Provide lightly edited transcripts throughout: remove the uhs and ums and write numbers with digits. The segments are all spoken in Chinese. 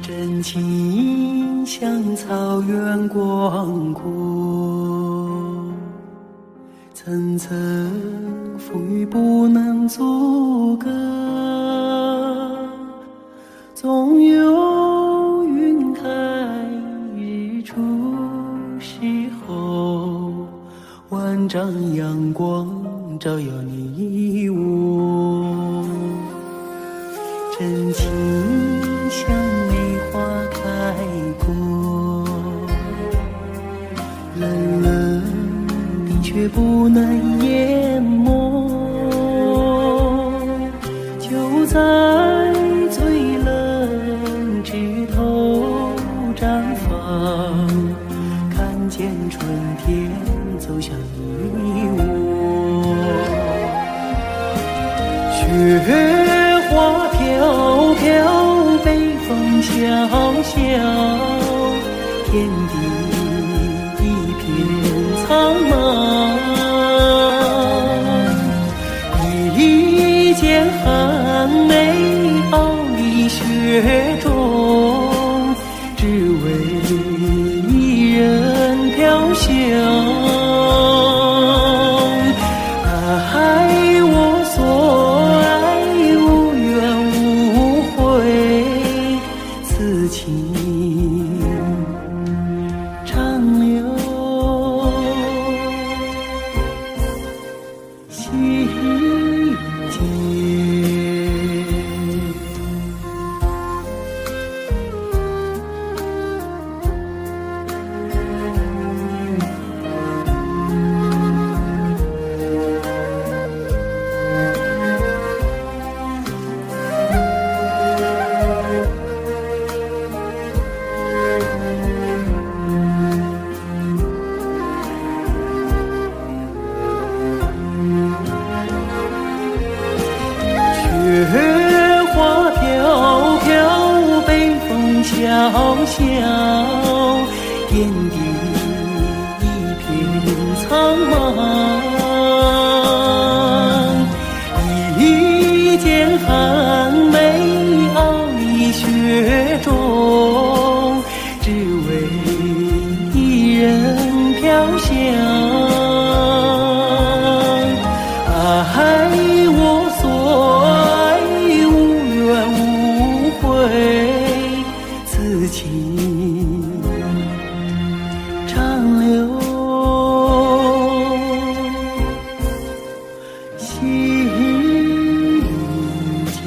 真情像草原广阔，层层风雨不能阻隔，总有云开日出时候，万丈阳光照耀你我。真情像梅花开过，冷冷的却不能淹没，就在最冷枝头绽放，看见春天走向你我。雪花飘飘，北风萧萧，天地一片苍茫。一剑寒梅傲立雪中，只为一人飘香。爱我所爱，无怨无悔，此情长留心间。雪花飘飘，北风萧萧，天地一片苍茫。一剑寒梅傲立雪中，只为一人飘香。爱我所爱，无怨无悔，此情长留心间。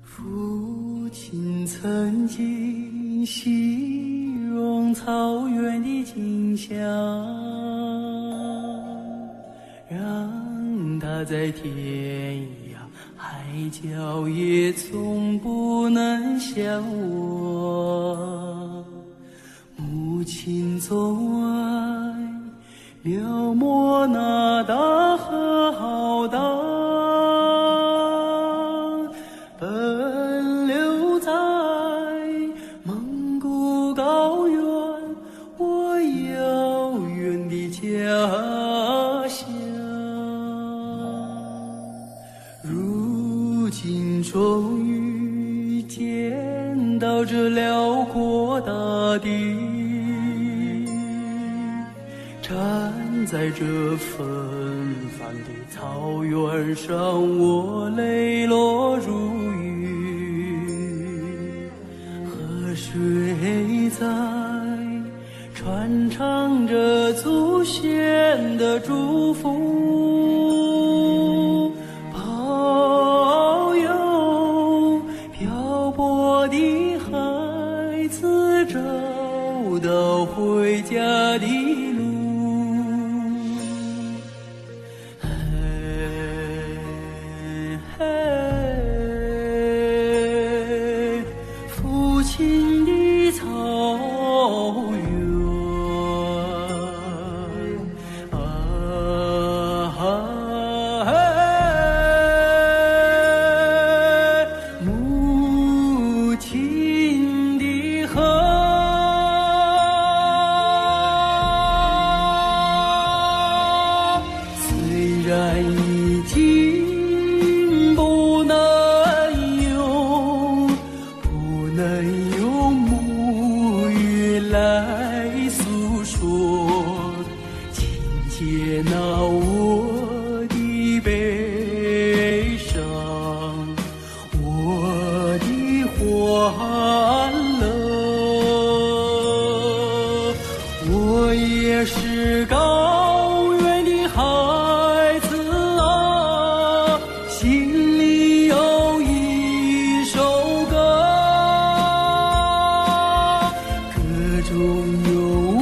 父亲曾经形容草原的景象，让他在天涯海角也从不能想我。母亲总爱描摹那大河浩荡，奔流在蒙古高原，我遥远的家乡。如今终于见到这辽阔大地，站在这纷繁的草原上，我泪落如雨。谁在传唱着祖先的祝福？保佑漂泊的孩子找到回家的路。父亲的草原母亲的河，虽然已经不能用母语来诉说，请接纳我的悲伤，我的欢乐。我也是高原的孩子啊，心里有一首歌，歌中有我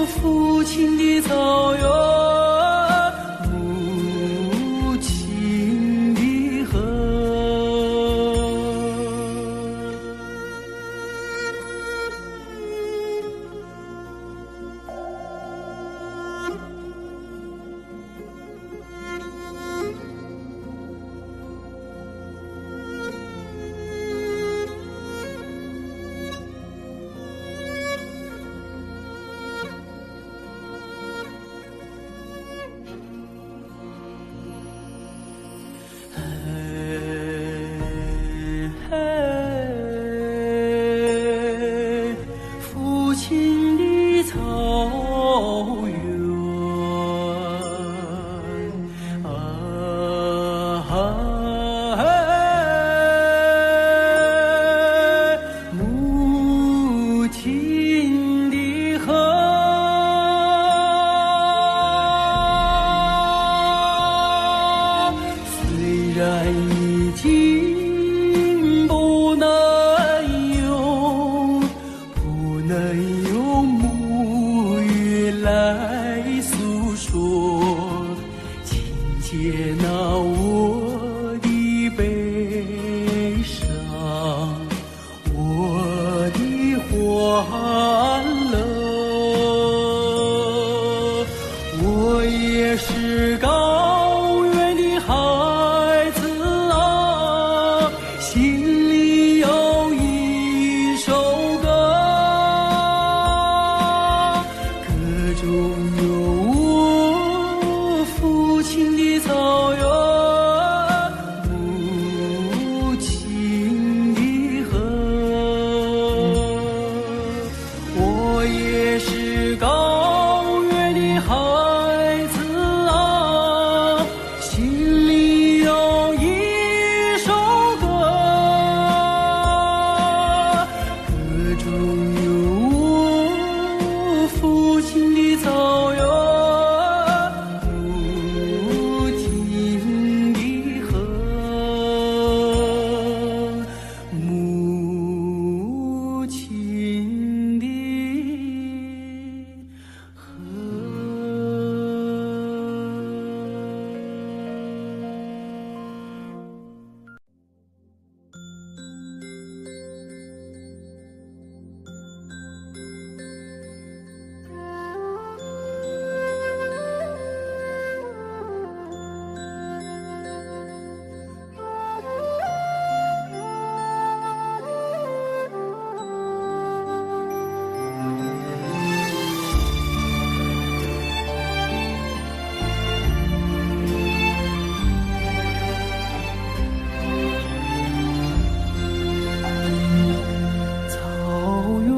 父亲的草原，母亲的河。父亲的草原母亲的河，虽然已经不能用母语来诉说，请接纳我的悲伤，我的欢乐。我也是高原的孩子啊，心里有一首歌，歌中有我父亲的草原，母亲的河。我也是高原的孩子啊，心里有一首歌，歌中有我父亲的草原，母亲的河，母亲的河。草原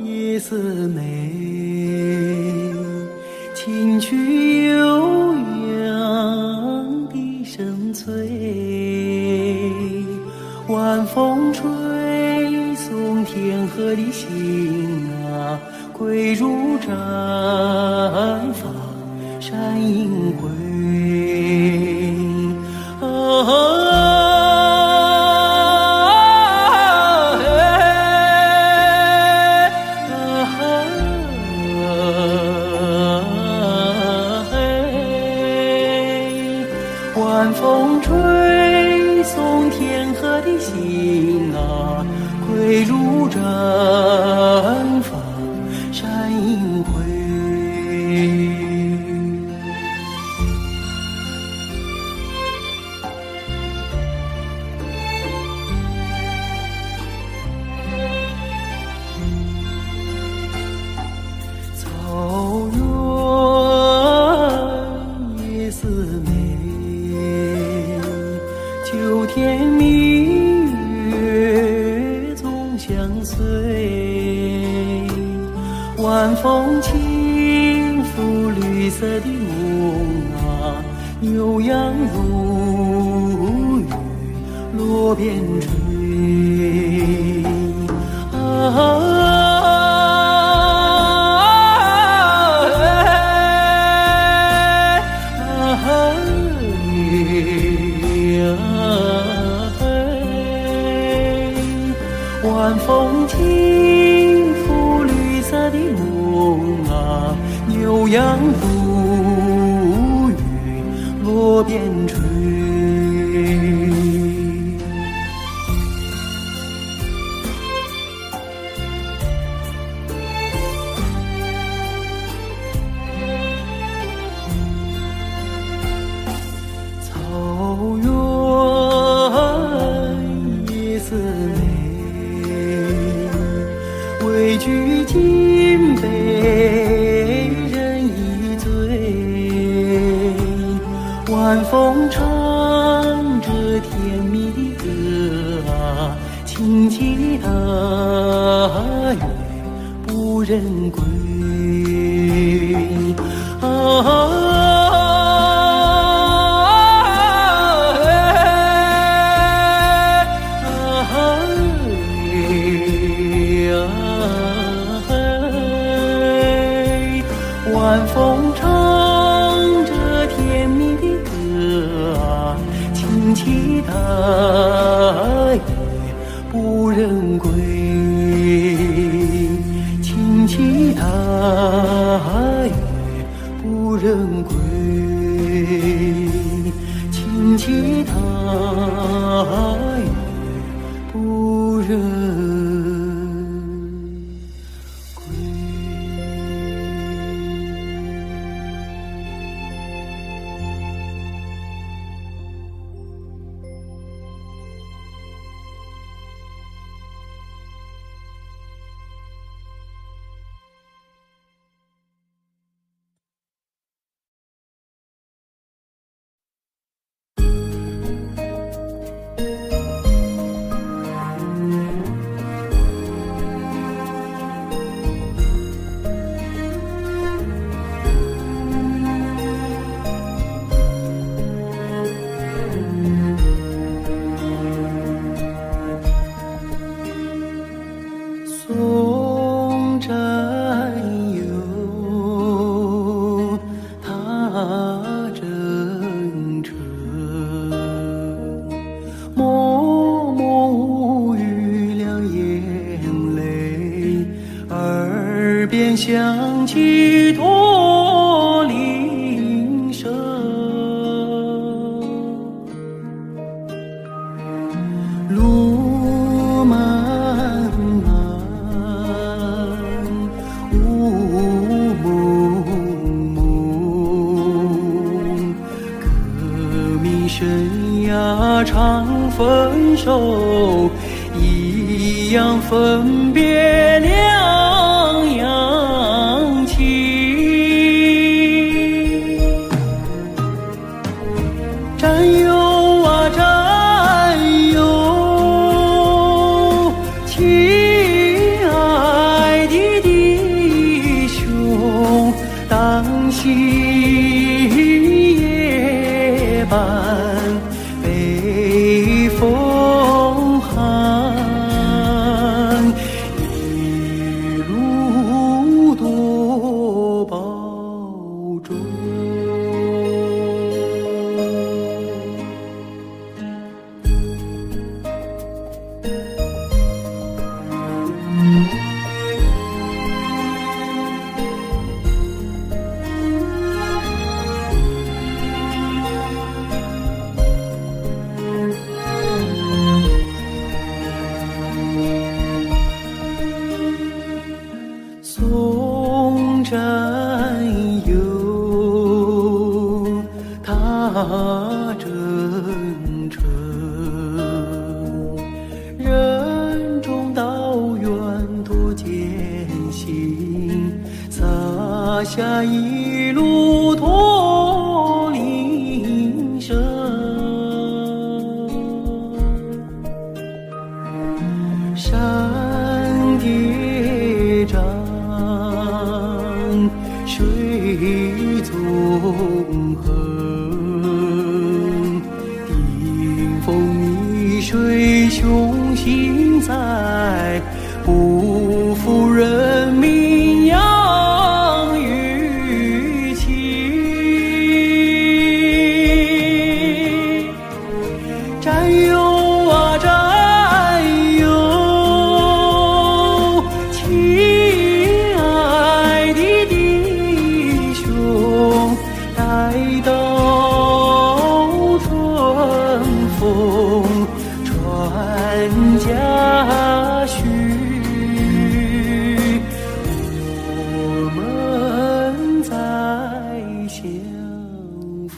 夜色内，听取悠扬的声催，晚风吹送天河的星啊，归如绽放山映辉。晚风吹送天河的星啊，归如绽放山映辉。草原夜似美，秋天明月总相随，晚风轻拂绿色的梦啊，牛羊如雨落边吹。晚风轻拂绿色的梦啊，牛羊如雨落边吹。草原夜似美，畏惧金杯人已醉，晚风唱着甜蜜的歌啊，轻骑踏月不忍归。晚风唱着甜蜜的歌啊，轻骑踏月不忍归，轻骑踏月不忍归，轻骑踏月不忍归。送战友踏征程，默默无语两眼泪，耳边响起驼铃声。路漫漫雾蒙蒙，革命生涯常分手，一样分别两样情。战友啊战友，亲爱的弟兄，当夕夜半北风寒，下一路驼铃声，山叠嶂，水纵横，顶风逆水雄心在，不负人民养育情。战友啊战友，亲爱的弟兄，待到春风传家训，我们再相逢。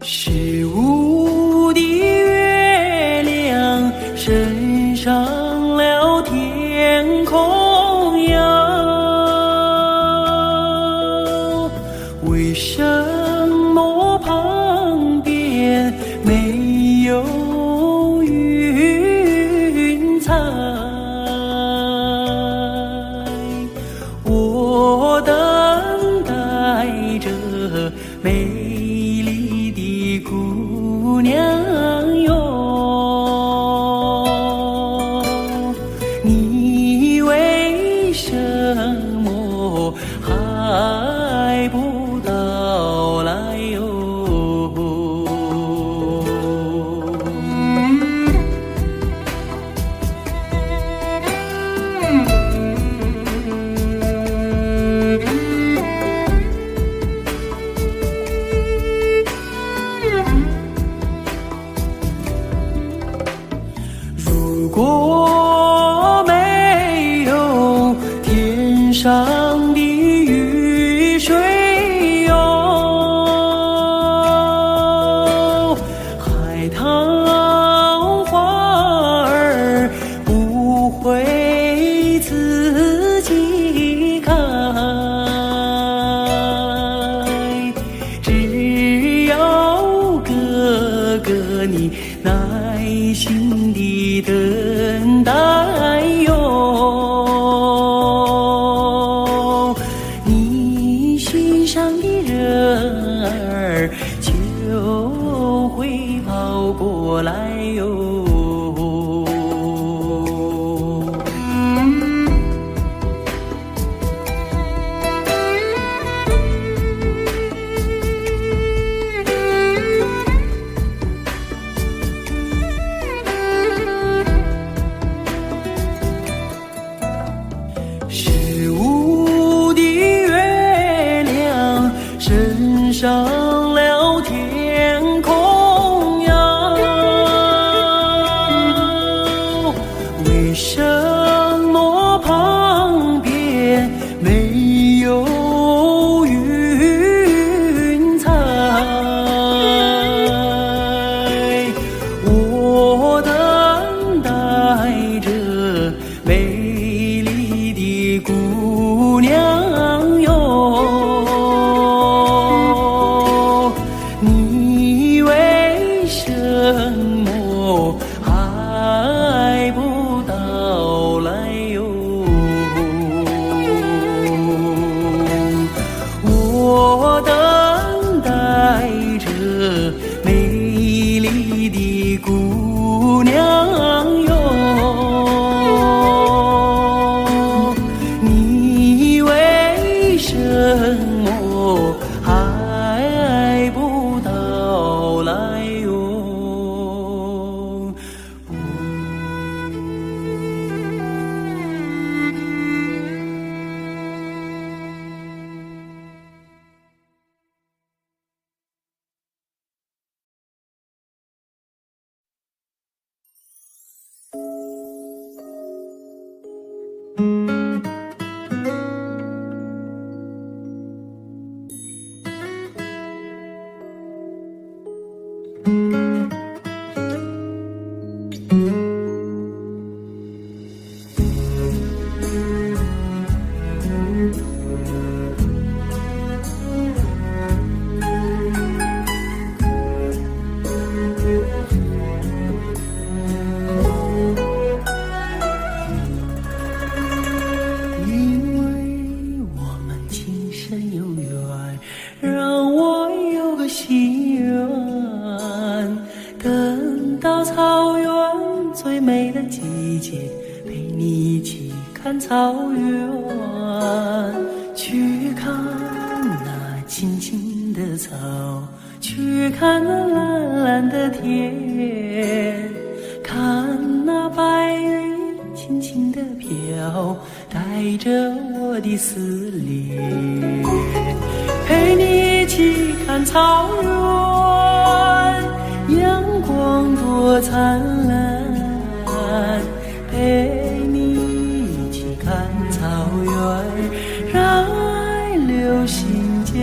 十五的月亮升上了天空呀，为什么旁边没有云彩？我等待着美丽的姑娘哟，你为什么还不到来哟？如果没有天上的雨水哟，海棠花儿不会自己开，只要哥哥你耐心地等待哟，你心上的人儿就会跑过来哟。十五的月亮升上了天空呀，什么还不到来哟？心愿，等到草原最美的季节，陪你一起看草原，去看那青青的草，去看那蓝蓝的天，看那白云轻轻地飘，带着我的思念，陪你一起看草原，阳光多灿烂，陪你一起看草原，让爱流心间。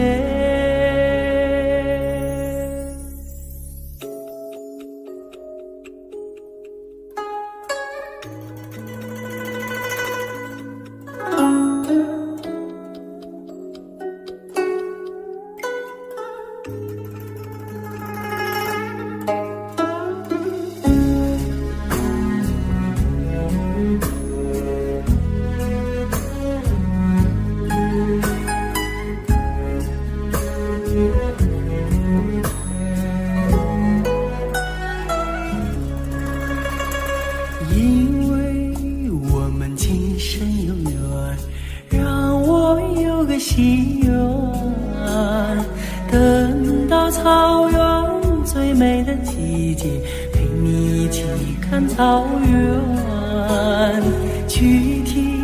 因为我们今生有缘，让我有个心愿，等到草原最美的季节，陪你一起看草原，去听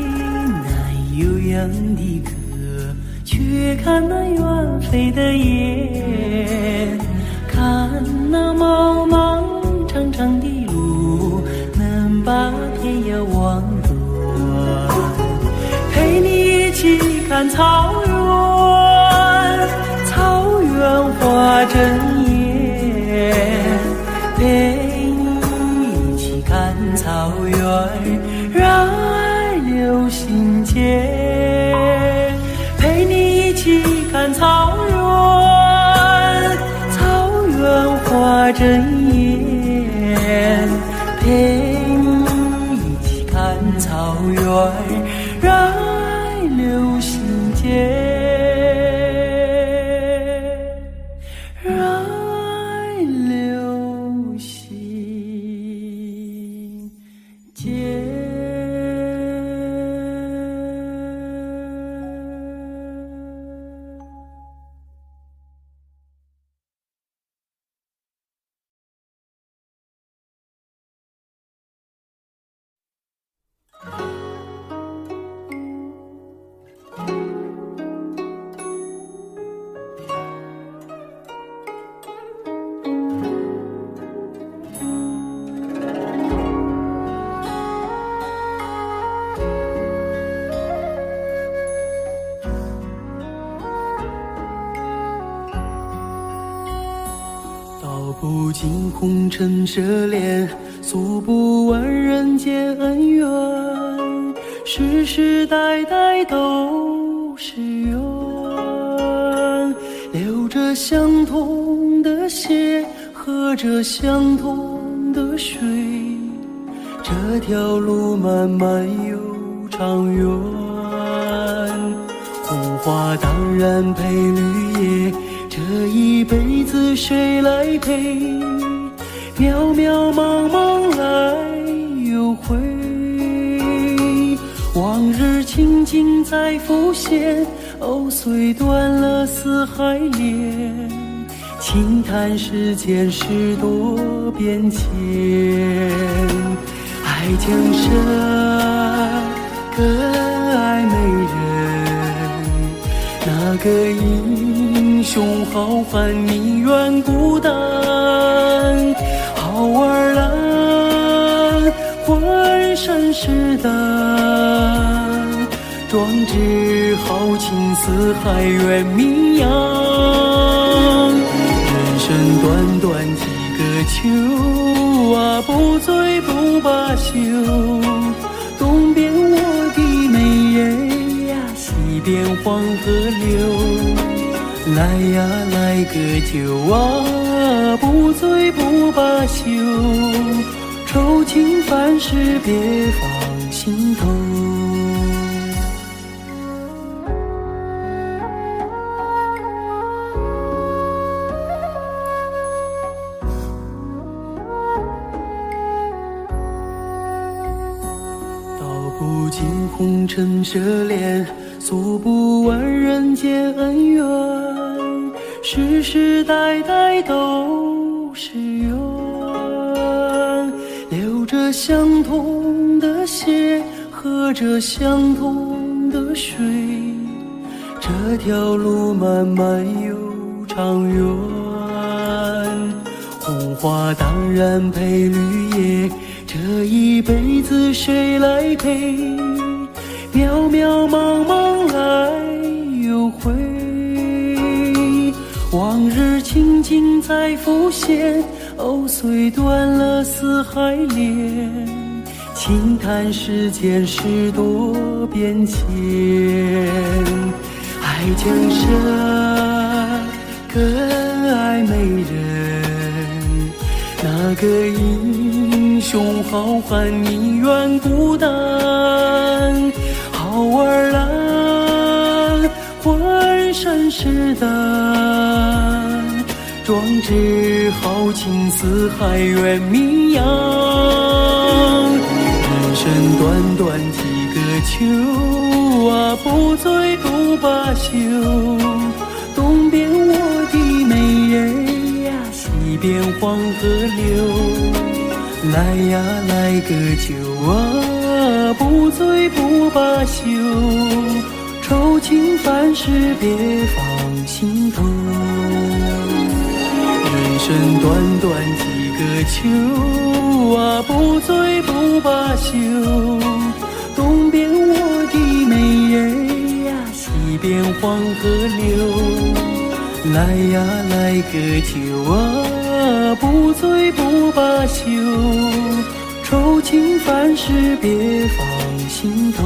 那悠扬的歌，去看那远飞的雁，看那茫茫长长的路，能把天涯望断，陪你一起看草原，草原花争艳，陪你一起看草原，让爱流心间，陪你一起看草原，草原花争艳，陪你一起看草原，让爱流心间，让爱流心间。道不尽红尘奢恋，诉不完人间恩怨，世世代代都是缘，流着相同的血，喝着相同的水，这条路漫漫又长远，红花当然配绿叶，这一辈子谁来陪？渺渺茫茫来又回，往日情景再浮现，藕虽断了丝还连，轻叹世间事多变迁。爱江山更爱美人，那个英雄好汉宁愿孤单。好儿郎浑身是胆，壮志豪情四海远名扬。人生短短几个秋啊，不醉不罢休。东边我的美人呀，西边黄河流。来呀来个酒啊，不醉不罢休。愁情烦事别放心头。道不尽红尘奢恋，诉不完人间恩怨，世世代代都是缘。流着相同的血，喝着相同的水，这条路漫漫又长远。红花当然配绿叶，这一辈子谁来陪？渺渺茫茫来又回，往日情景再浮现。藕虽断了丝还连，轻叹世间事多变迁。爱江山更爱美人，那个英雄好汉宁愿孤单。好儿郎浑身是胆，壮志豪情四海远名扬。人生短短几个秋啊，不醉不罢休。东边我的美人呀，西边黄河流。来呀来个酒啊，不醉不罢休。愁情烦事别放心头。人生短短几个秋啊，不醉不罢休。东边我的美人呀，西边黄河流。来呀来个酒啊，不醉不罢休。愁情烦事别放心头。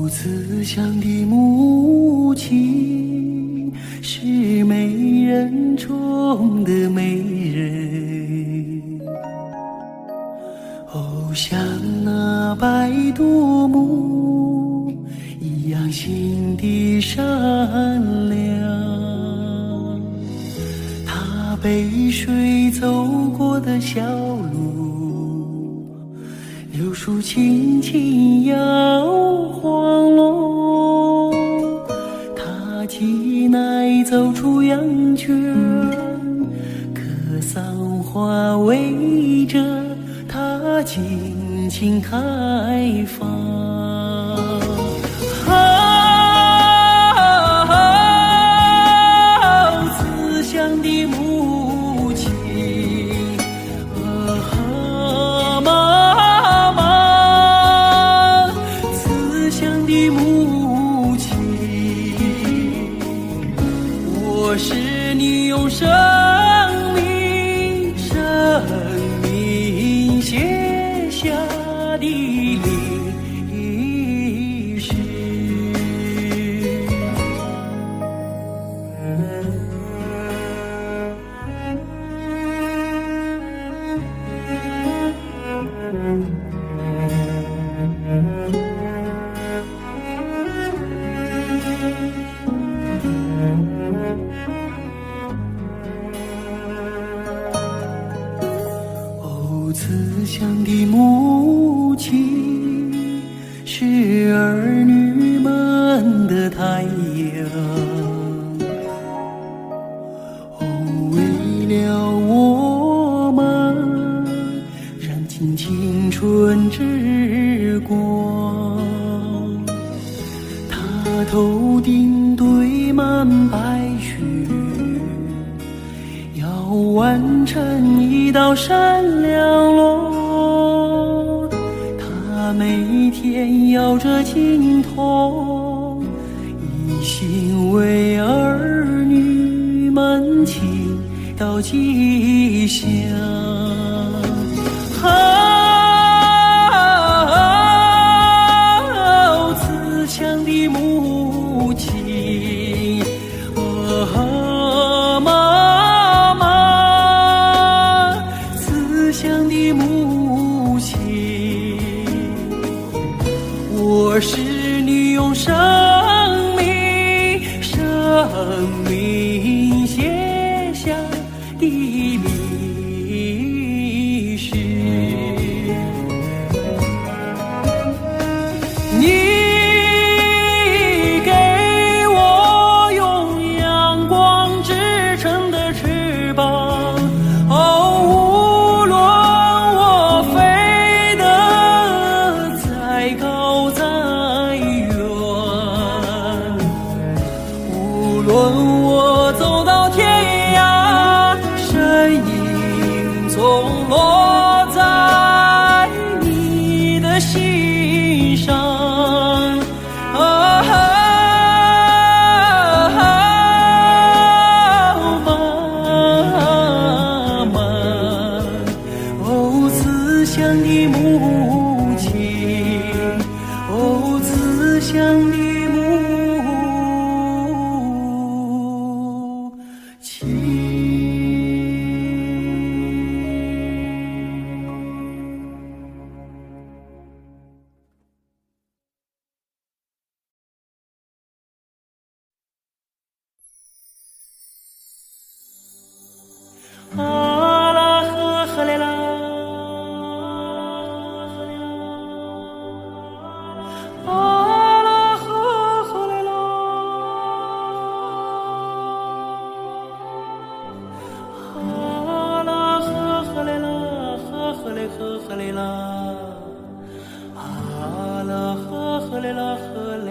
慈祥的母亲，是美人中的美人，哦，像那白度母一样心地善良。她背水走过的小路，柳树轻轻摇晃落，他挤奶走出羊圈，可桑花围着他尽情开放。慈祥的母亲，妈妈，慈的母亲，我是你用生命写下的历史。慈祥的母亲是儿女们的太阳，为了我们燃尽青春之光。她头顶堆满白雪，要完成一道闪亮路，他每天摇着琴筒，一心为儿女们倾倒吉祥。好慈祥的母亲，我是你用生命写下的历史。你给我用阳光织成的翅膀，无论我飞得再高再远，无论我走到天涯，身影总落在你的心上。妈妈，哦，慈祥的母亲，哦，慈祥的母亲。啊啦呵呵嘞啦，啊啦呵呵嘞啦，啊啦呵呵嘞啦，呵呵嘞呵呵嘞啦，啊啦呵呵嘞啦呵嘞。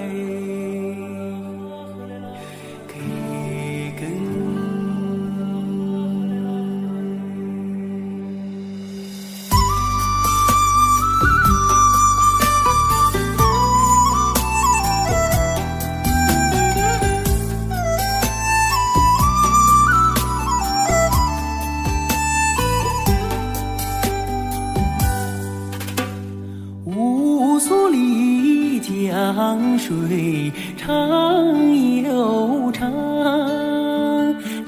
乌苏里江水长又长，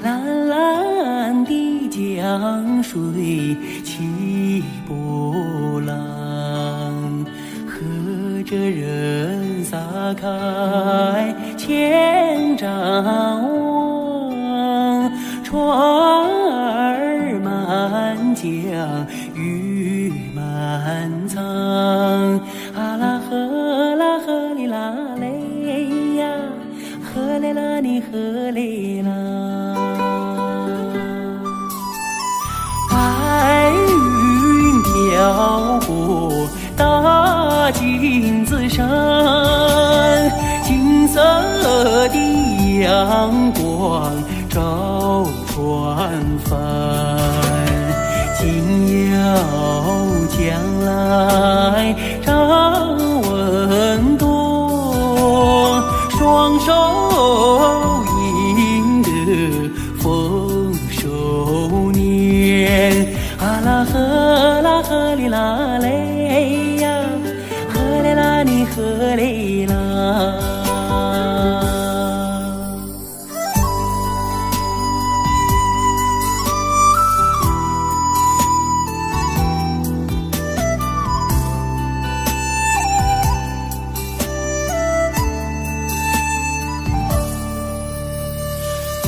蓝蓝的江水起波浪，和着人撒开千丈网，船儿满江鱼满仓，啊啦呵啦呵哩啦嘞呀，呵嘞啦你呵嘞啦。白云飘过大金子山，金色的阳光照船帆，紧要将来张文多收赢得丰收年。啊啦呵啦呵哩啦嘞呀，呵嘞啦你呵嘞啦。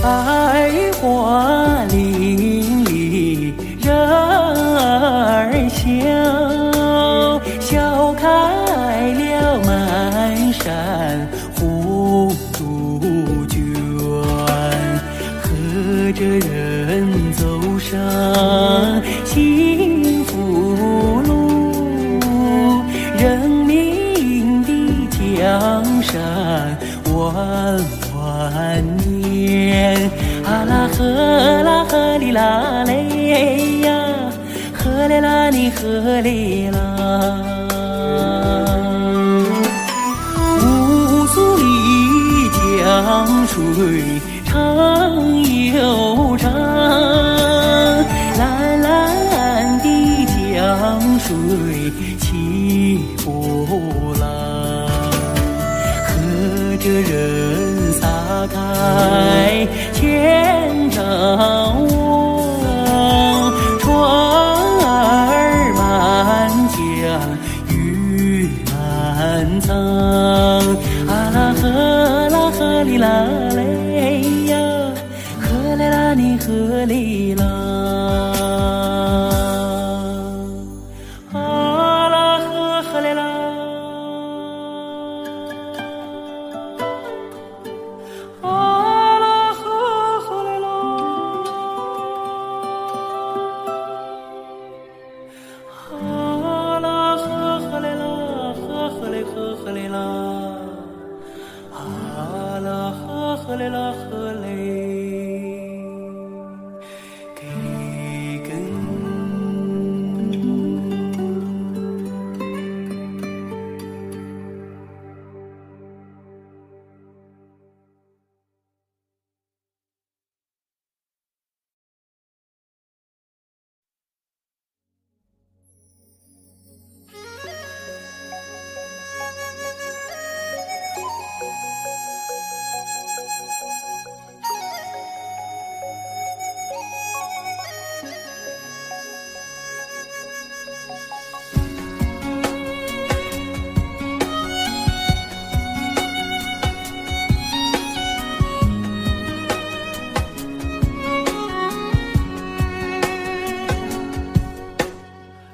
百花林里人儿笑，笑开了满山红杜鹃，和着人走上幸福路，人民的江山万万年。啊啦呵啦呵哩啦嘞呀，呵嘞啦你呵嘞啦。乌苏里江水长又长，蓝蓝的江水起波浪，和着人撒开千丈网，船儿满江鱼满仓。啊啦呵啦呵哩啦嘞呀，呵嘞啦你呵哩啦。啊啦呵呵嘞啦。呵嘞啦，啊啦呵嘞啦呵嘞，给根。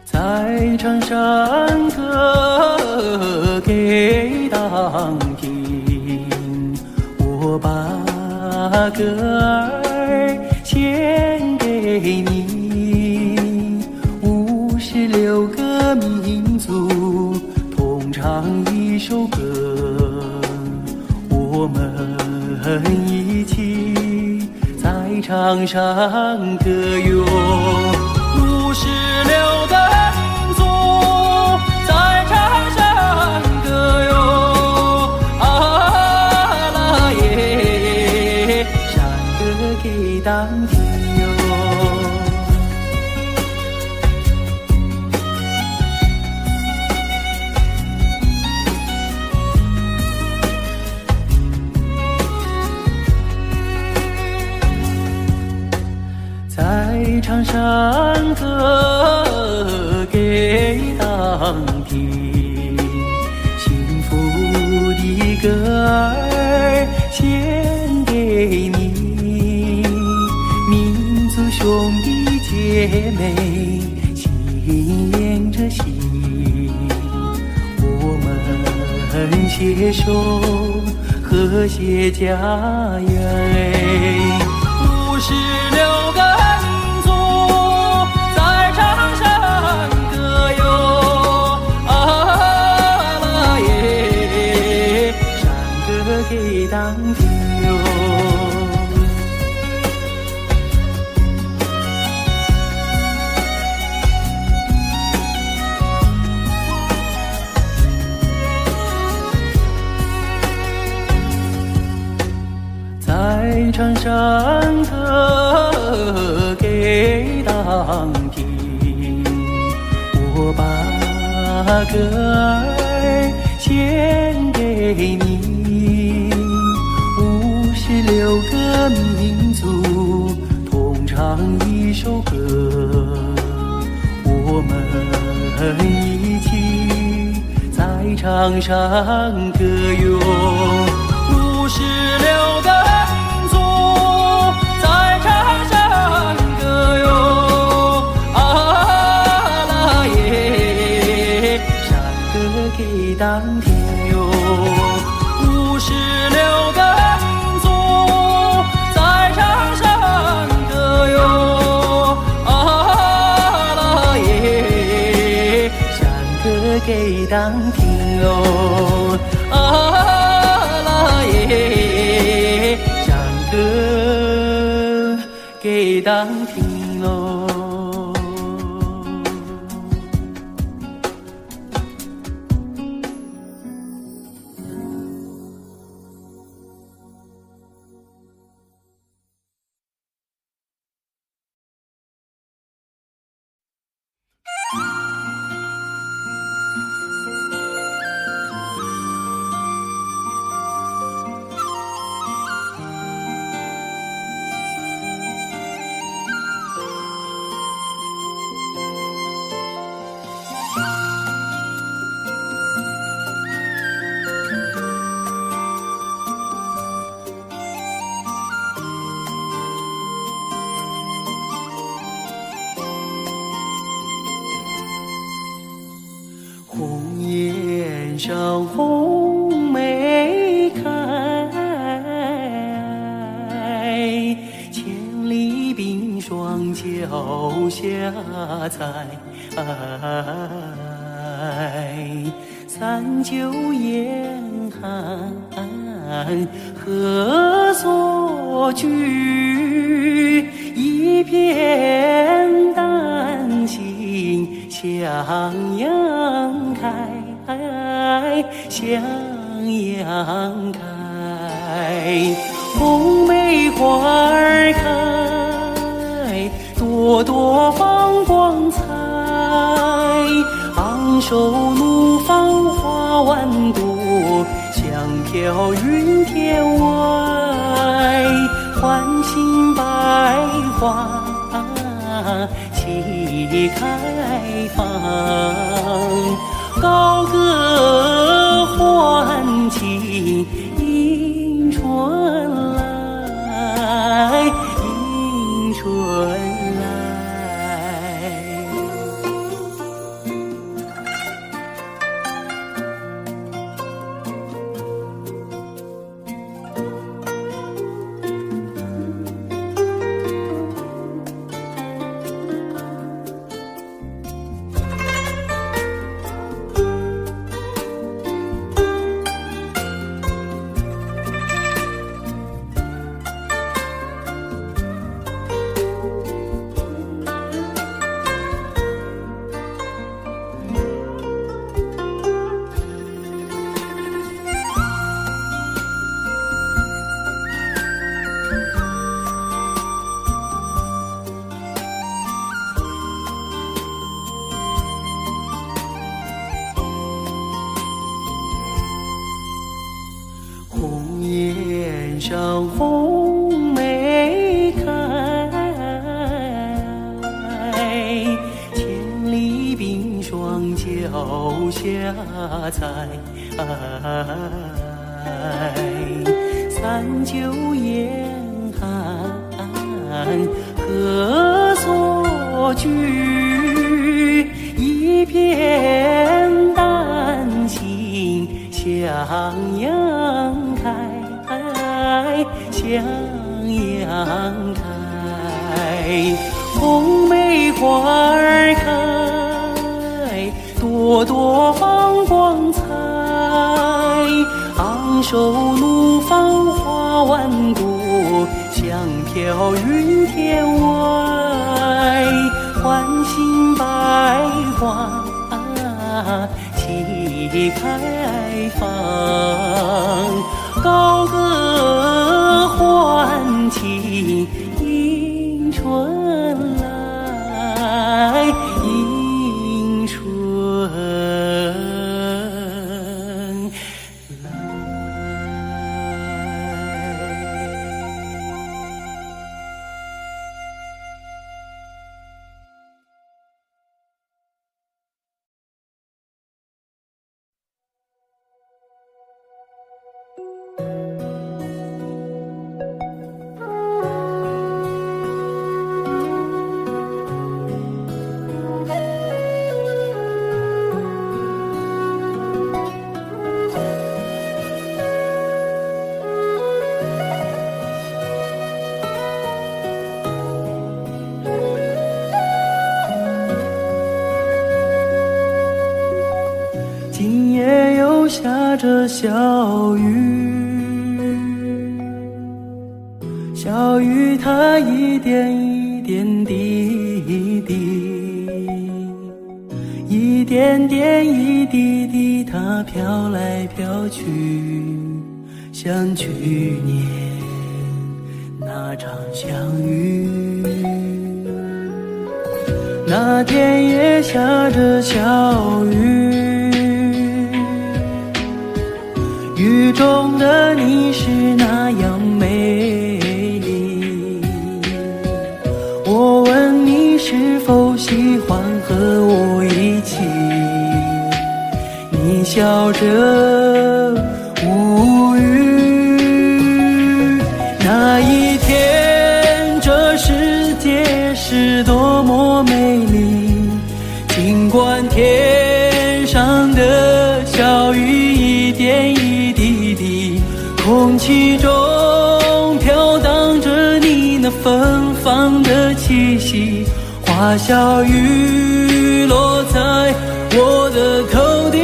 在长山歌给当听，我把歌儿献给你。56个民族同唱一首歌，我们一起在长山歌咏。56个民族在长山歌咏，啊啦耶，山歌给当听哟。在长山歌给当听，幸福的歌儿献给你，民族兄弟姐妹心连着心，我们携手和谐家园。56个民族在长山歌咏，啊啦耶，山歌给当听哟。唱山歌给当听，我把歌儿献给你。56个民族同唱一首歌，我们一起在场上歌哟。56个民族在场上歌哟，啊啦耶，山歌给当天哟。56个民族在场上歌哟，啊啦耶，山歌给当天哟，啊啦耶，山歌给当天喽。红颜上红梅开，千里冰霜脚下踩。39严寒何所居？一片丹心向阳开，向阳开。红梅花儿开，朵朵放光彩。昂首怒放花万朵，香飘云天外。唤醒百花齐开放，高歌欢庆迎春来，迎春来。红颜上红梅开，千里冰霜脚下踩。39严寒何所居？一片丹心向阳开，向阳开。红梅花儿开，朵朵放光彩。昂首怒放花万朵，香飘云天外。唤醒百花齐开放，高歌欢着小雨，小雨它一点一点滴滴，一点点一滴滴，它飘来飘去，像去年那场相遇。那天也下着小雨，雨中的你是那样美丽。我问你是否喜欢和我一起，你笑着无语。那一天这世界是多么美丽，尽管天上的小雨一点一滴滴，空气中飘荡着你那芬芳的气息，花小雨落在我的头顶。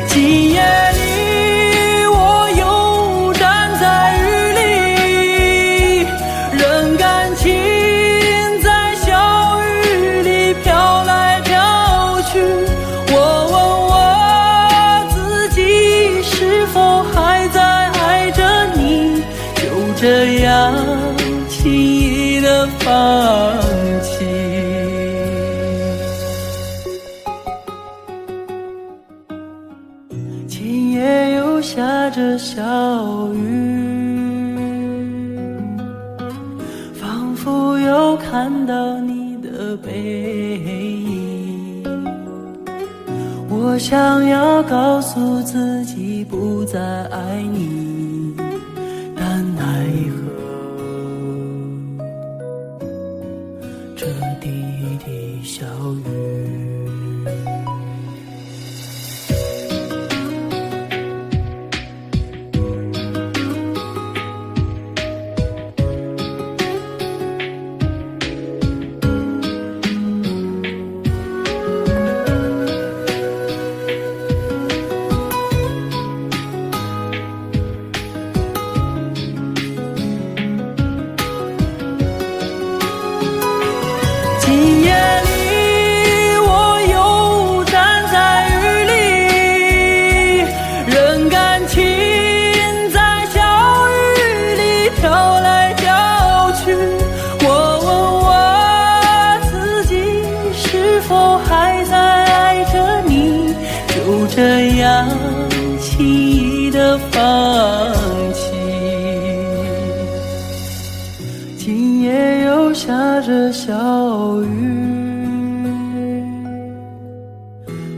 今夜里我又站在雨里，任感情在小雨里飘来飘去。我问我自己是否还在爱着你，就这样轻易地放弃。今夜又下着小雨，仿佛又看到你的背影。我想要告诉自己不再爱你，但奈何这滴滴小雨。今夜里我又站在雨里，任感情在小雨里飘来飘去。我问我自己是否还在爱着你，就这样轻易地放弃。今夜又下着小雨，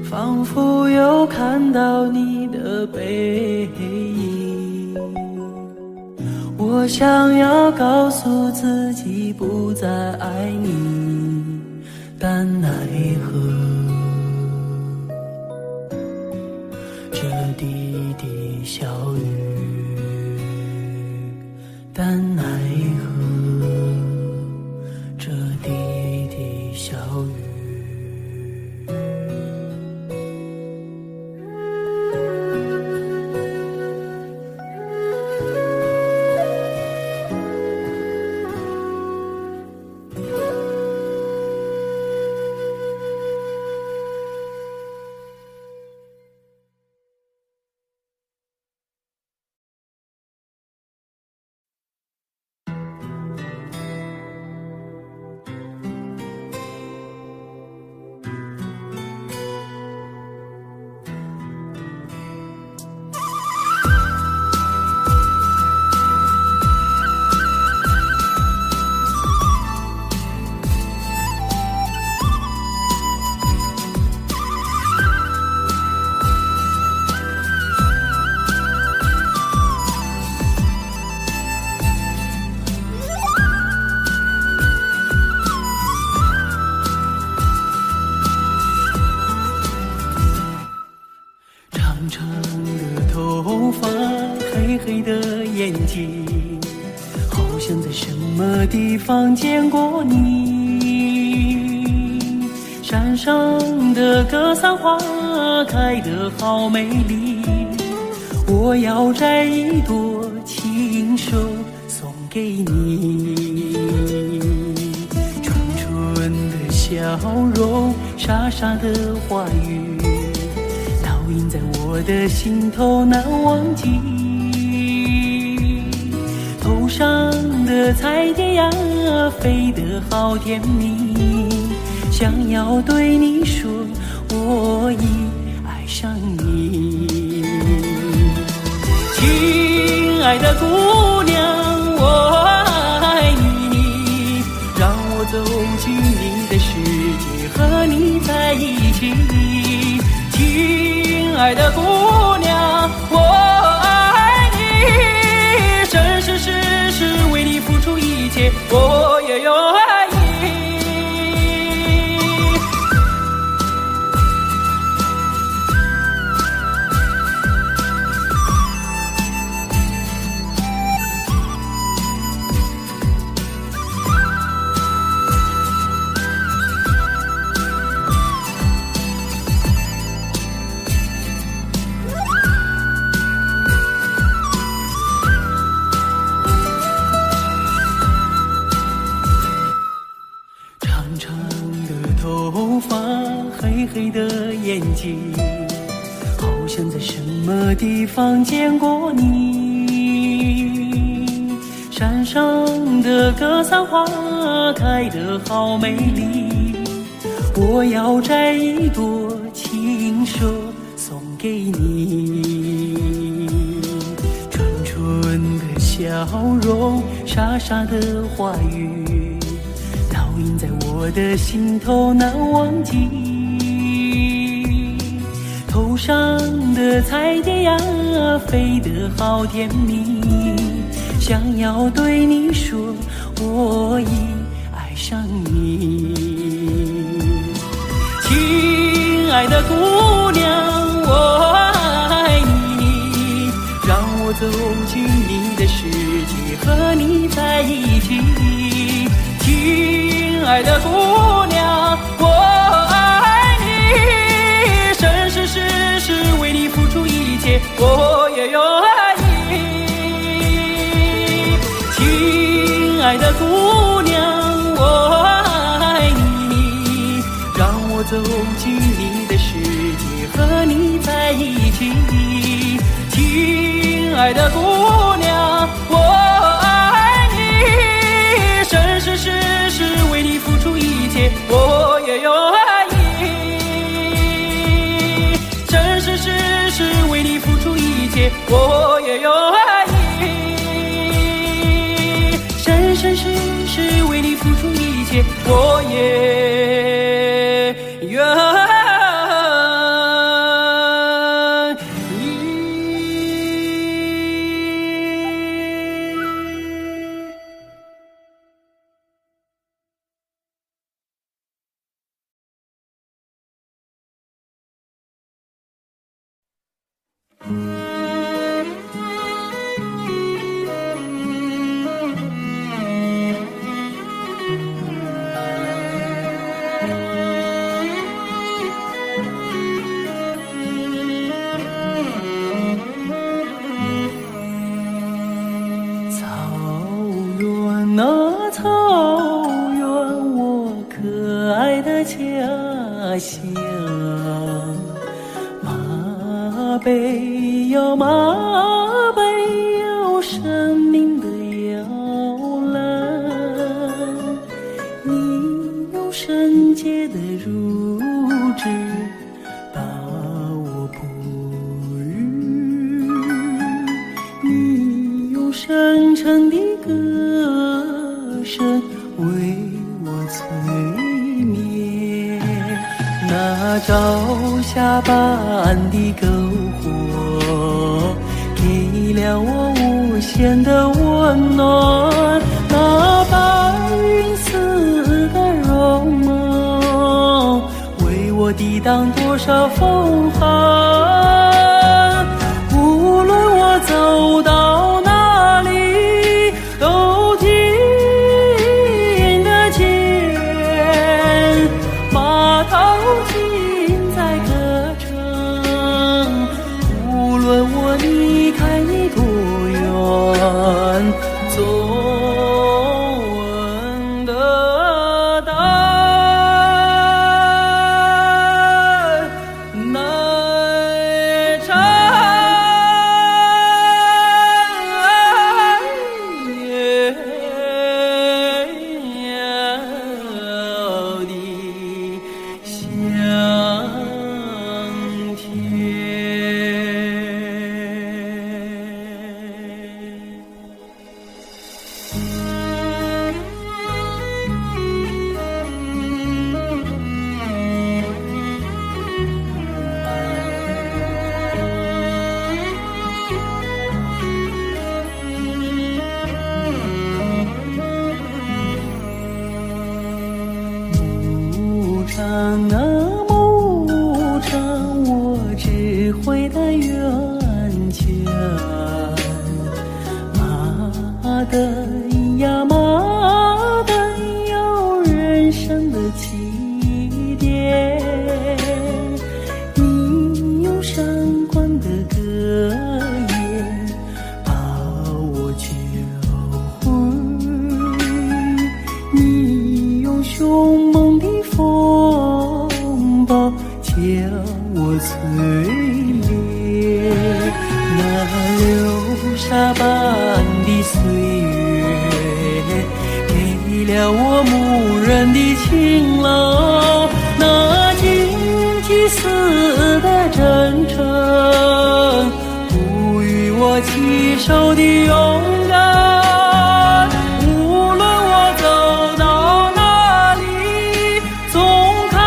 仿佛又看到你的背影。我想要告诉自己不再爱你，但奈何这滴滴小雨，但奈何这滴滴小雨。黑黑的眼睛，好像在什么地方见过你。山上的格桑花开得好美丽，我要摘一朵亲手送给你。纯纯的笑容，傻傻的话语，烙印在我的心头难忘记。头上的彩蝶呀，飞得好甜蜜，想要对你说，我已爱上你。亲爱的姑娘，我爱你，让我走进你的世界，和你在一起。亲爱的姑娘，我爱你，生生世世为你付出一切，我也愿意。黑黑的眼睛，好像在什么地方见过你。山上的格桑花开得好美丽，我要摘一朵亲手送给你。纯纯的笑容，傻傻的话语，烙印在我的心头难忘记。头上的彩蝶呀，飞得好甜蜜，想要对你说，我已爱上你。亲爱的姑娘，我爱你，让我走进你的世界，和你在一起。亲爱的姑娘，我爱你，生生世世为你付出一切，我也愿意。亲爱的姑娘，我爱你，让我走进你的世界，和你在一起。亲爱的姑娘，我爱你，生生世世为你付出一切，我也愿意。生生世世为你付出一切，我也愿意。生生世世为你付出一切，我也愿意。那草原，我可爱的家乡，马背哟马背哟，生命的摇篮，你用圣洁的乳汁把我哺育，你用深沉的歌声为我催眠，那朝霞般的篝火给了我无限的温暖，那白云似的容貌为我抵挡多少风寒，无论我走到哪里都听得见马头琴在歌唱，登呀马登，有人生的起点。你用闪光的歌言把我教会，你用凶猛的风暴将我淬炼。那流沙般的岁月，给了我牧人的勤劳，那荆棘似的真诚，赋予我起手的勇敢。无论我走到哪里，总看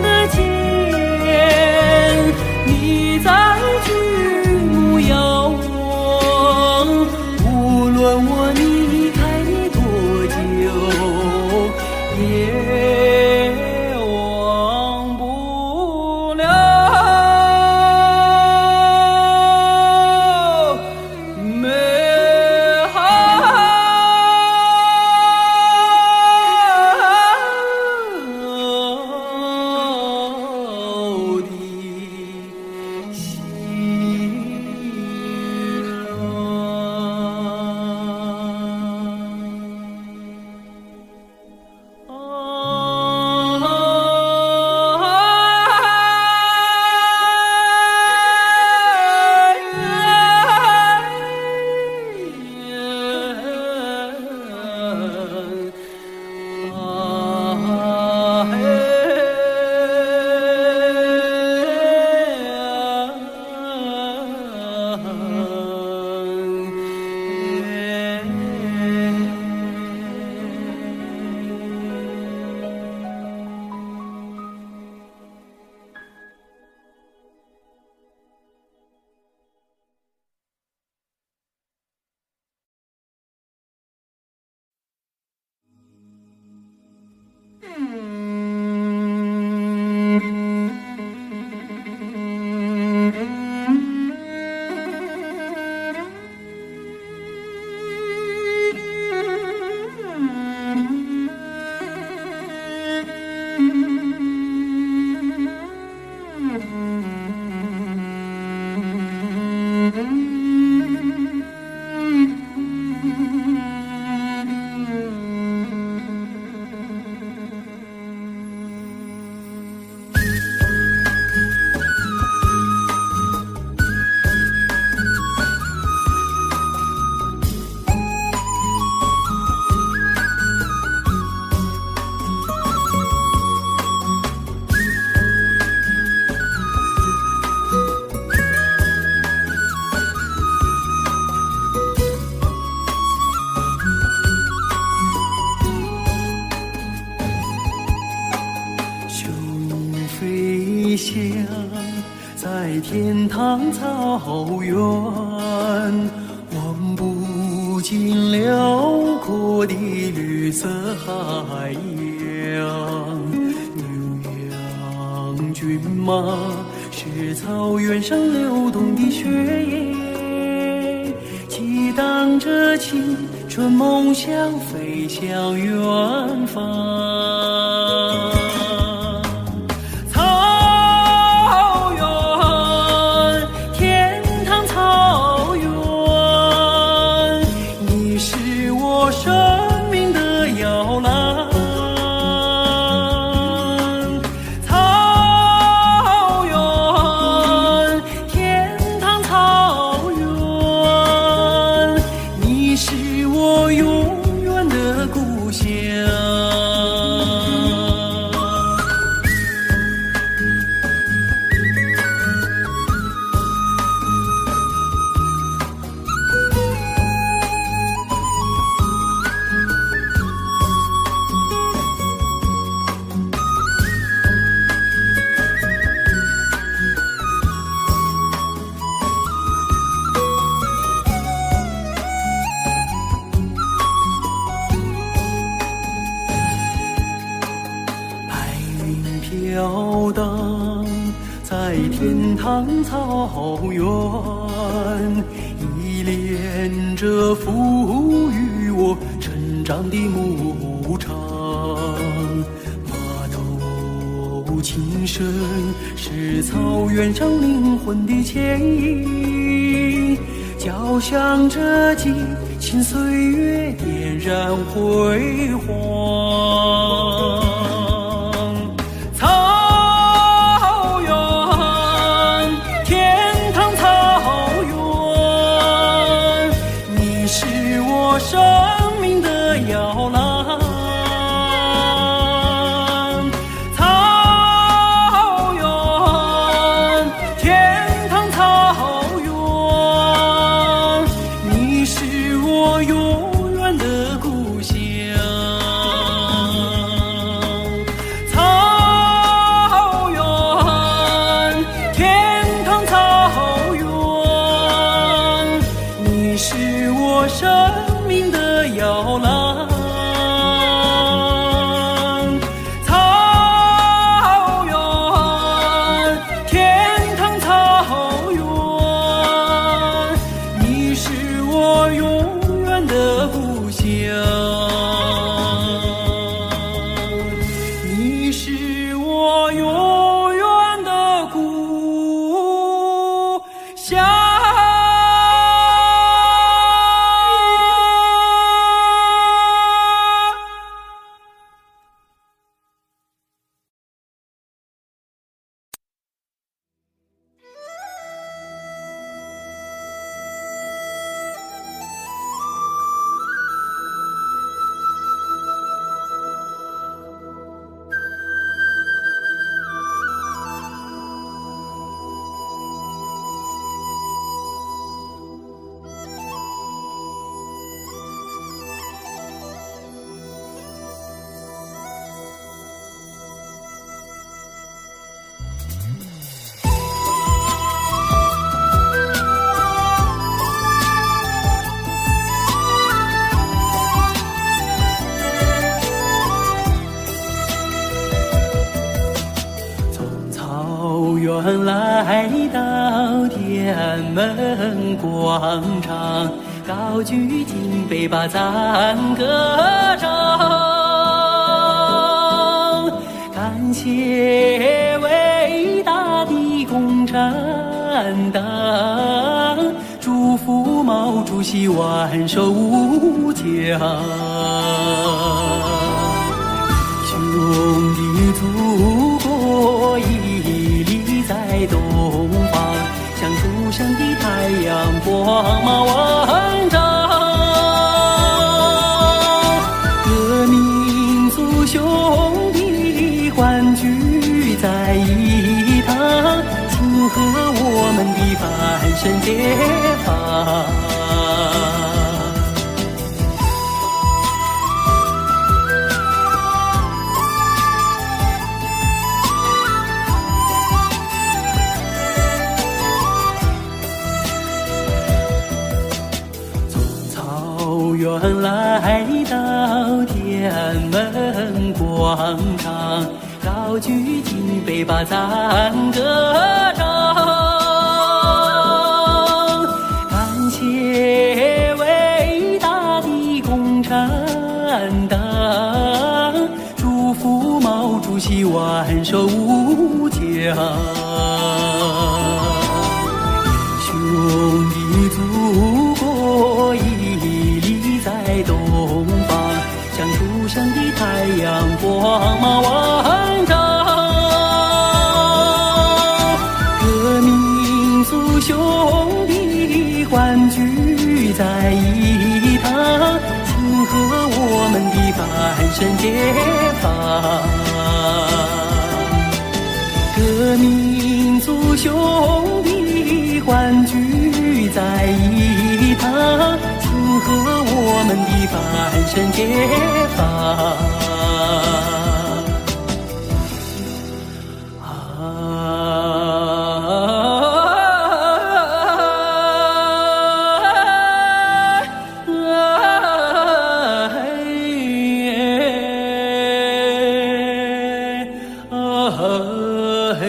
得见你在举目遥望。无论我离开你多久，也忘不了美好的心飞翔在天堂草原，望不尽辽阔的绿色海洋。牛羊骏马是草原上流动的血液，激荡着青春梦想，飞向远方。飘荡在天堂草原，一连着赋予我成长的牧场。马头琴声是草原上灵魂的牵引，交响着激情岁月点燃辉煌。草原，天堂草原，你是我生命的摇篮。草原，天堂草原，你是我永远的故乡。草原，天堂草原，你是我生命的摇篮。草原，天堂草原，你是我永远的故乡。你是我永远的故乡。草原来到天安门广场，高举金杯把赞歌唱，感谢伟大的共产党，祝福毛主席万寿无疆。兄弟祖国屹立在东方，像初升的太阳光芒万丈。各民族兄弟欢聚在一堂，庆贺我们的翻身解放。草原来到天安门广场，高举金杯把赞歌唱，感谢伟大的共产党，祝福毛主席万寿无疆。兄弟祖国屹立在东方，像初升的太阳光芒万丈。各民族兄弟欢聚在一堂，庆贺我们的翻身解放。各民族兄弟欢聚在一堂，庆贺我们的翻身解放。嘿。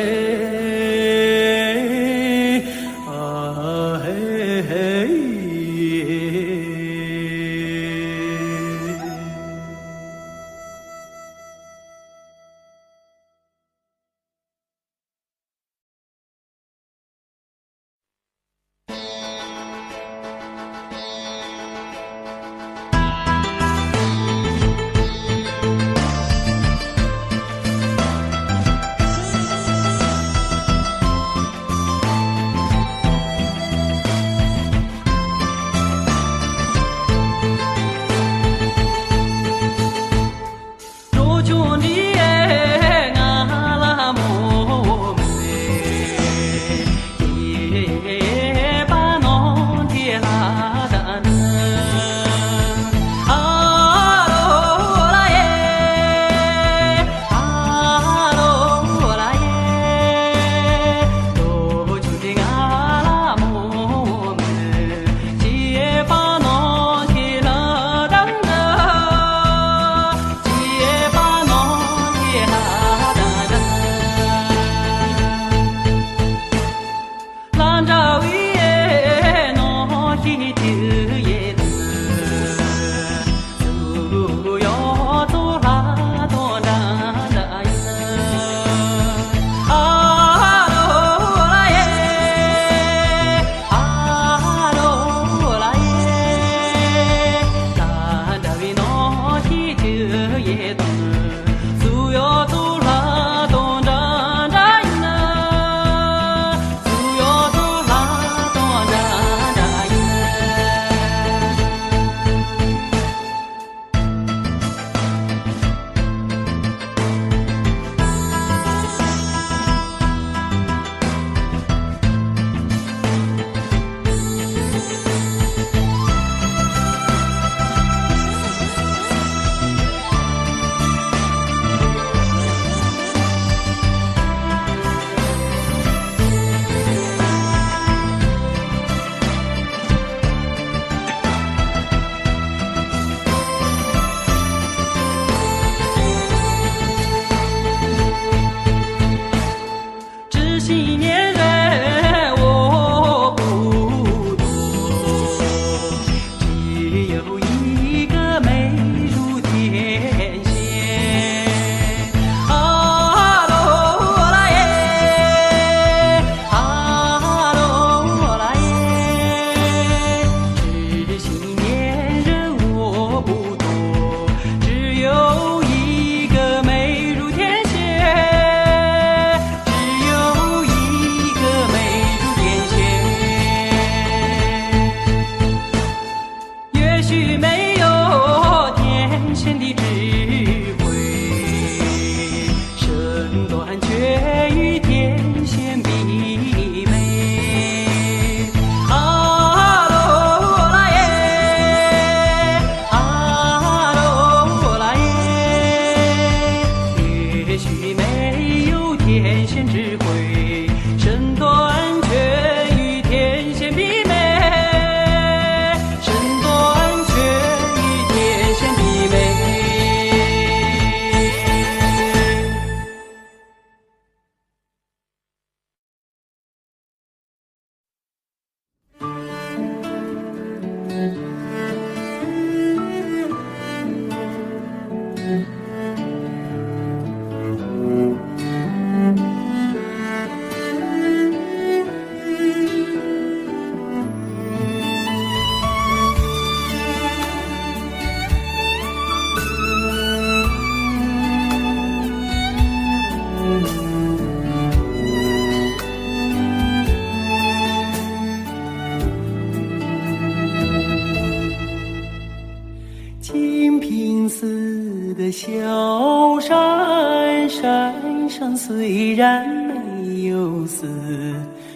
的小山，山上虽然没有寺，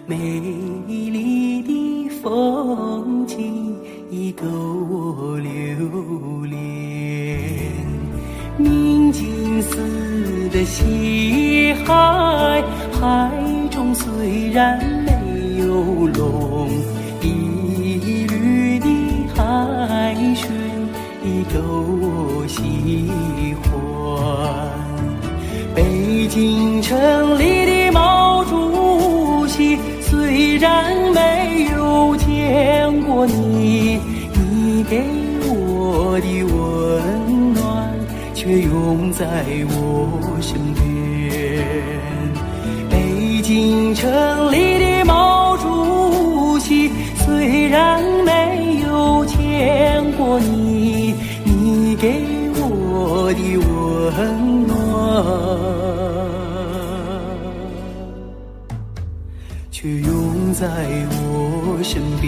美丽的风景已够我留恋。明镜似的西海，海中虽然没有龙，一缕的海水已够我喜欢。北京城里的毛主席，虽然没有见过你，你给我的温暖却永在我身边。北京城里的毛主席，虽然没有见过你，你给我的温暖却永在我身边。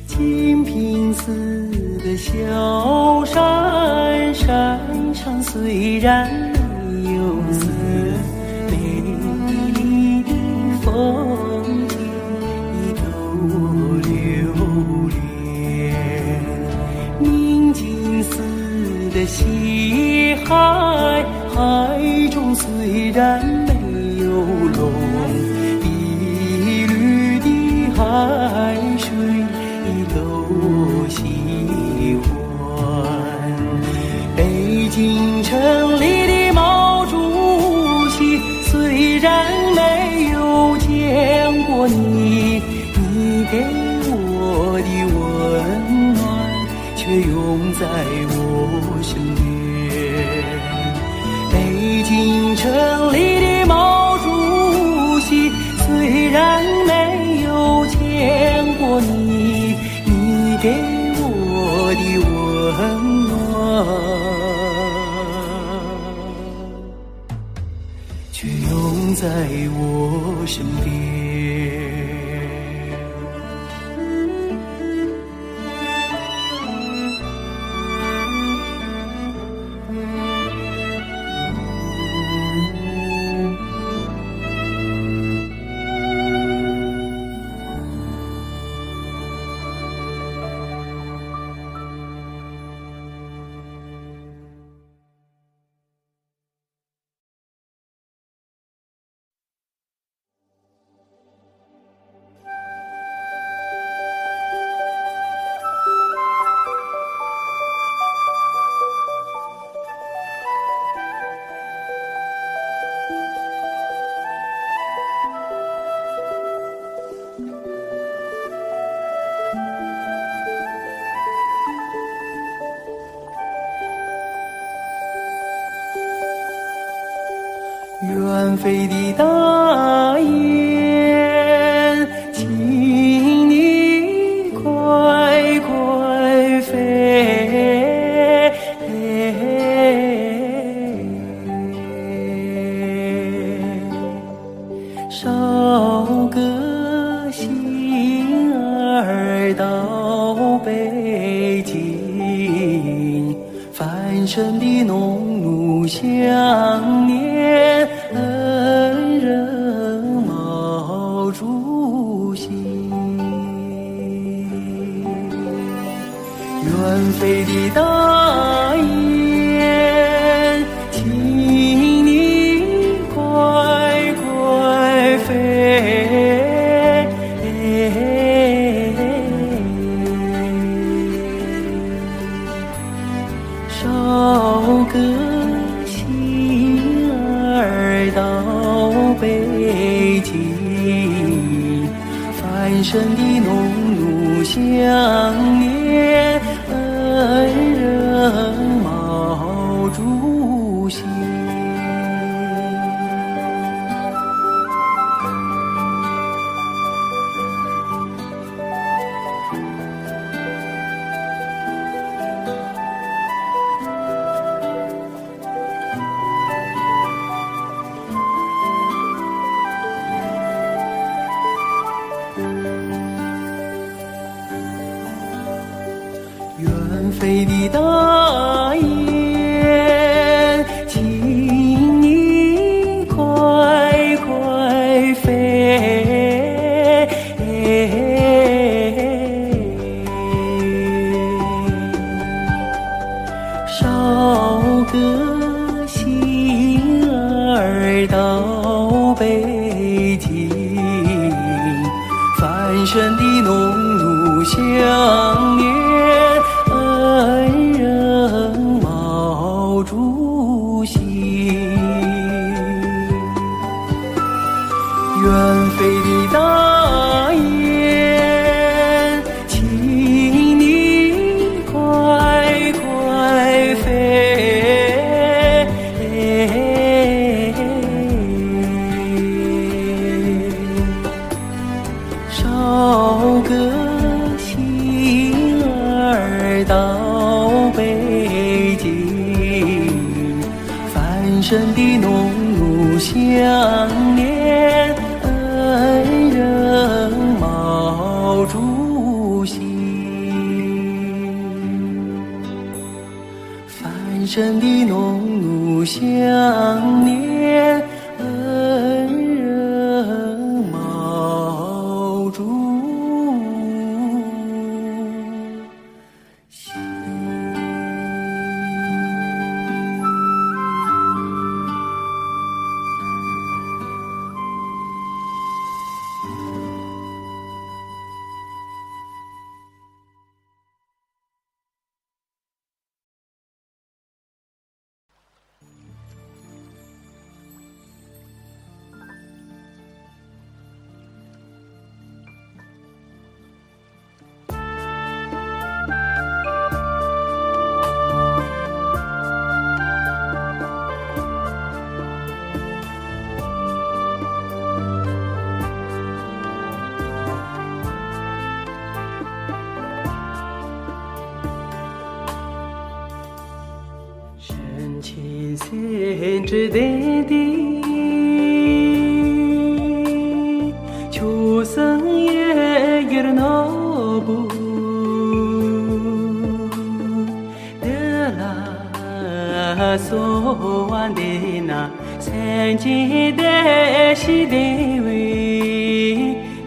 金平寺的小山，山上虽然没有寺，美丽的风景已够我留恋。明镜似的西海，海中虽然没有龙，一缕的海水我喜欢。北京城里的毛主席，虽然没有见过你，你给我的温暖却永在我身边。北京城里的毛主席，虽然没有见过你，你给我的温暖却永在我身边。远飞的大雁，请你快快飞，捎个信儿到北京，繁盛的农奴想念恩人毛主席。远飞的大雁，请你快快飞，捎个信儿到北京，繁半生的农奴相念，恩人毛主席。远飞的大雁，请你快快飞，捎个信儿到北京，翻身的农奴相念，恩人毛主席。远飞的大雁，请你快快飞，捎个信儿到北京，翻身的农奴相念，恩人毛主席。翻身的农奴相念，恩人毛主席。深情深知淡定，秋生也有那不得啦，说完的那三件的西的为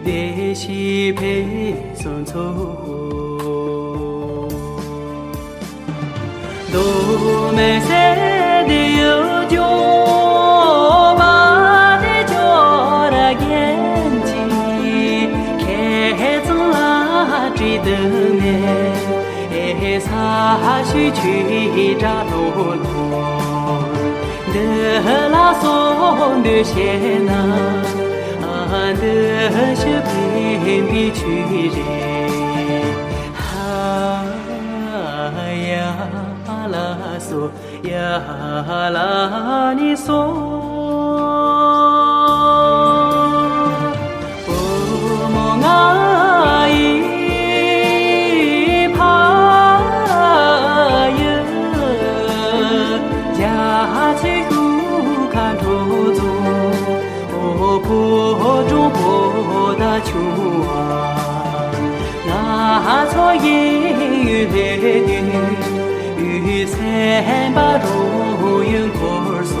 的西配送错。都没谁的有酒，把的酒的眼睛开着那追的面，洒去去扎罗罗，的拉松的线那，的是偏僻去人，呀。啦嗦呀啦你嗦，不梦啊一怕哟，家去苦看出足，坡中坡大秋啊，那错也的。三把如云可索，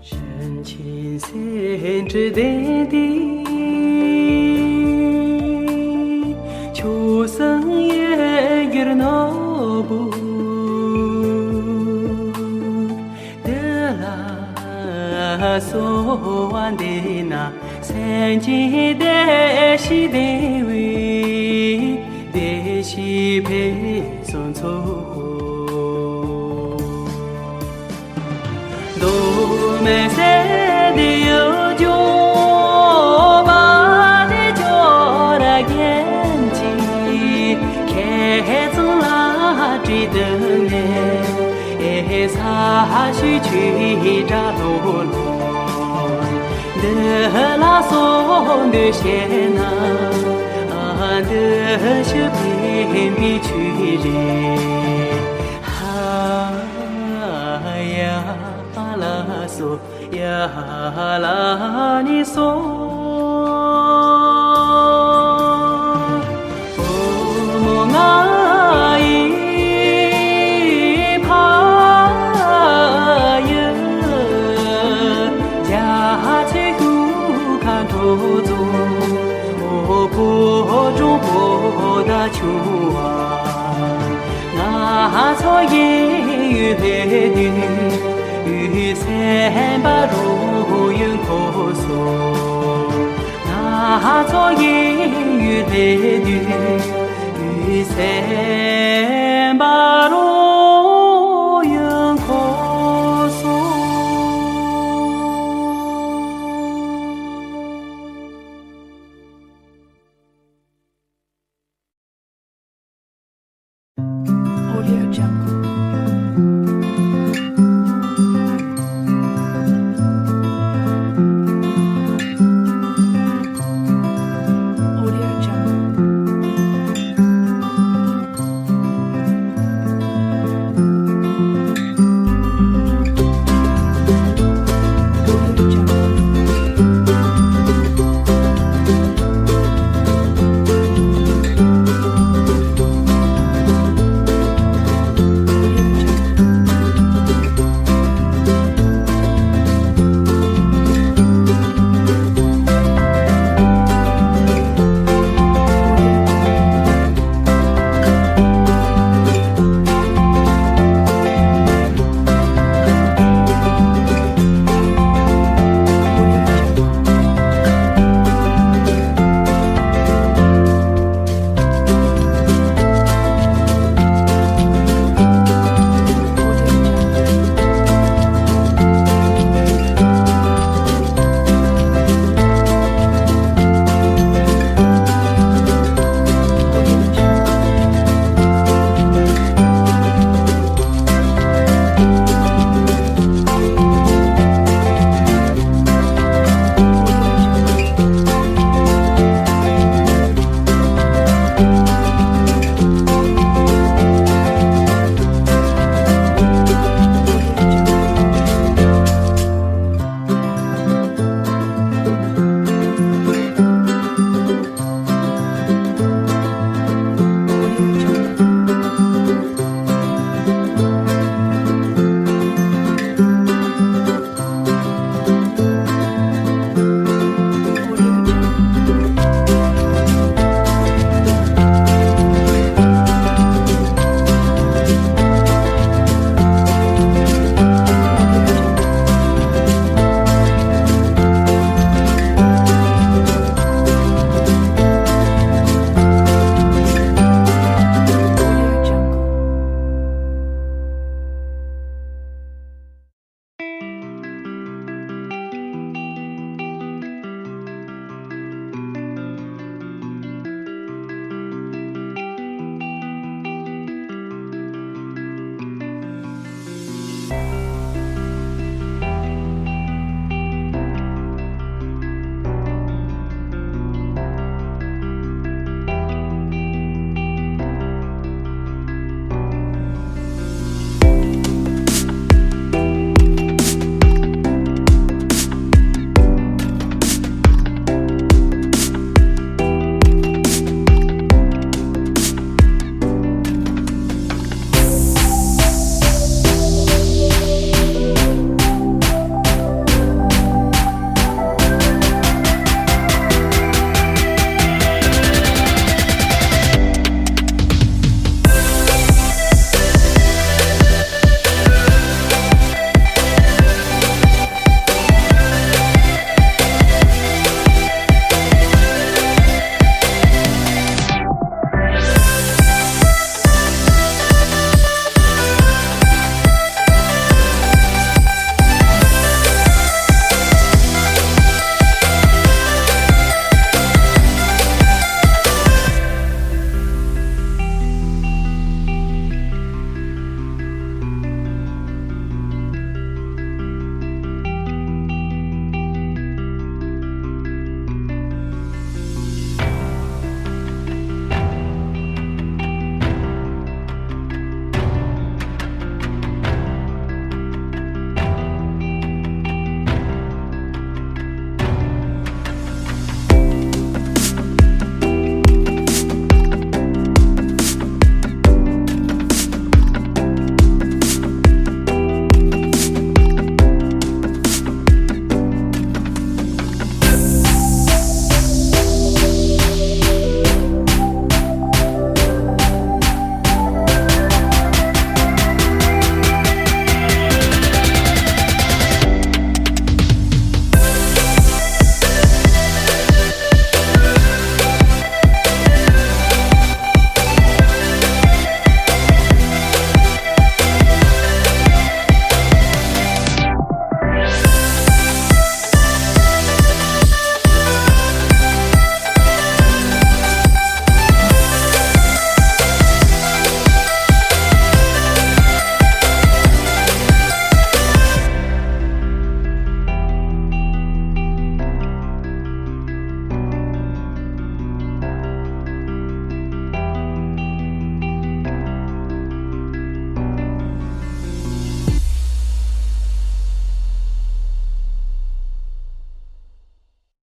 深情深知淡定。秋生也有那不得啦， so one day na senji de shi de we de shi pe son so do me se de yo jo ba de jo ra gen ji ke zo la ji de ne e sa shi chi da lo lo de la so de xie na de shi bi mi chi ri la so ya la ni so mo nga yi pa ye ja che gu kan to zo o po zhu po da chu wa na so ye yu he du yu sen ba ru yun ko so na zo ye yu le du yu sen ba ru